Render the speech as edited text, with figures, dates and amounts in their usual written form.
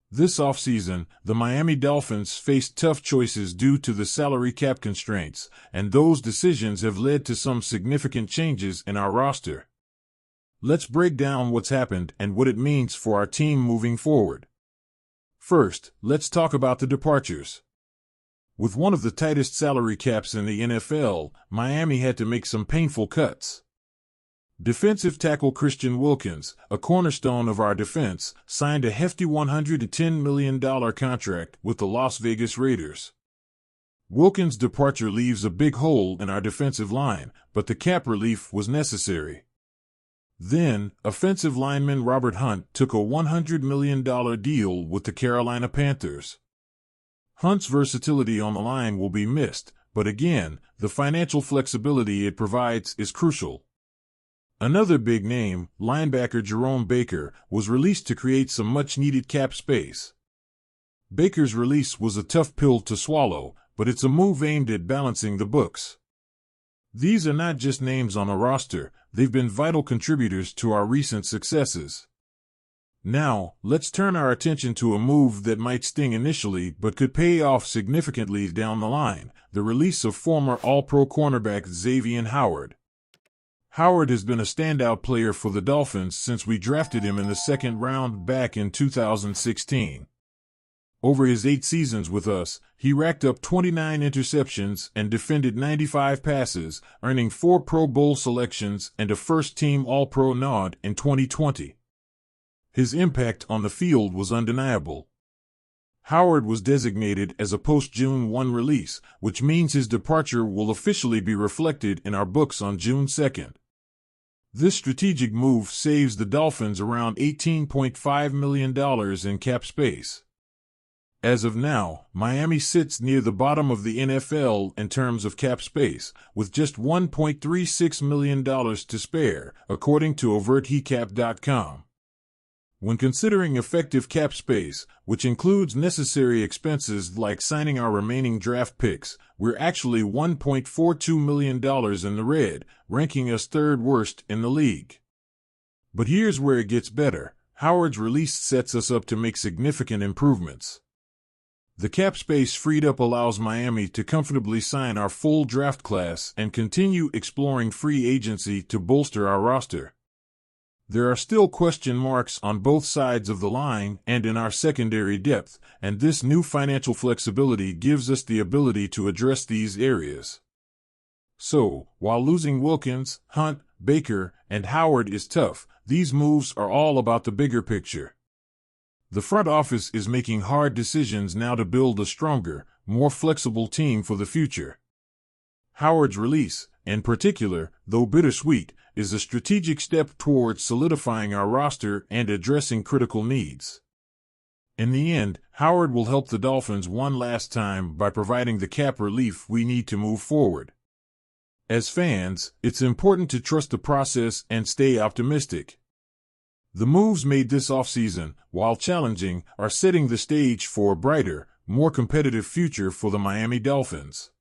This offseason, the Miami Dolphins faced tough choices due to the salary cap constraints, and those decisions have led to some significant changes in our roster. Let's break down what's happened and what it means for our team moving forward. First, let's talk about the departures. With one of the tightest salary caps in the NFL, Miami had to make some painful cuts. Defensive tackle Christian Wilkins, a cornerstone of our defense, signed a hefty $110 million contract with the Las Vegas Raiders. Wilkins' departure leaves a big hole in our defensive line, but the cap relief was necessary. Then, offensive lineman Robert Hunt took a $100 million deal with the Carolina Panthers. Hunt's versatility on the line will be missed, but again, the financial flexibility it provides is crucial. Another big name, linebacker Jerome Baker, was released to create some much-needed cap space. Baker's release was a tough pill to swallow, but it's a move aimed at balancing the books. These are not just names on a roster, they've been vital contributors to our recent successes. Now, let's turn our attention to a move that might sting initially but could pay off significantly down the line, the release of former All-Pro cornerback Xavier Howard. Howard has been a standout player for the Dolphins since we drafted him in the second round back in 2016. Over his 8 seasons with us, he racked up 29 interceptions and defended 95 passes, earning 4 Pro Bowl selections and a first-team All-Pro nod in 2020. His impact on the field was undeniable. Howard was designated as a post-June 1 release, which means his departure will officially be reflected in our books on June 2nd. This strategic move saves the Dolphins around $18.5 million in cap space. As of now, Miami sits near the bottom of the NFL in terms of cap space, with just $1.36 million to spare, according to overtcap.com. When considering effective cap space, which includes necessary expenses like signing our remaining draft picks, we're actually $1.42 million in the red, ranking us third worst in the league. But here's where it gets better. Howard's release sets us up to make significant improvements. The cap space freed up allows Miami to comfortably sign our full draft class and continue exploring free agency to bolster our roster. There are still question marks on both sides of the line and in our secondary depth, and this new financial flexibility gives us the ability to address these areas. So, while losing Wilkins, Hunt, Baker, and Howard is tough, these moves are all about the bigger picture. The front office is making hard decisions now to build a stronger, more flexible team for the future. Howard's release, in particular, though bittersweet, is a strategic step towards solidifying our roster and addressing critical needs. In the end, Howard will help the Dolphins one last time by providing the cap relief we need to move forward. As fans, it's important to trust the process and stay optimistic. The moves made this offseason, while challenging, are setting the stage for a brighter, more competitive future for the Miami Dolphins.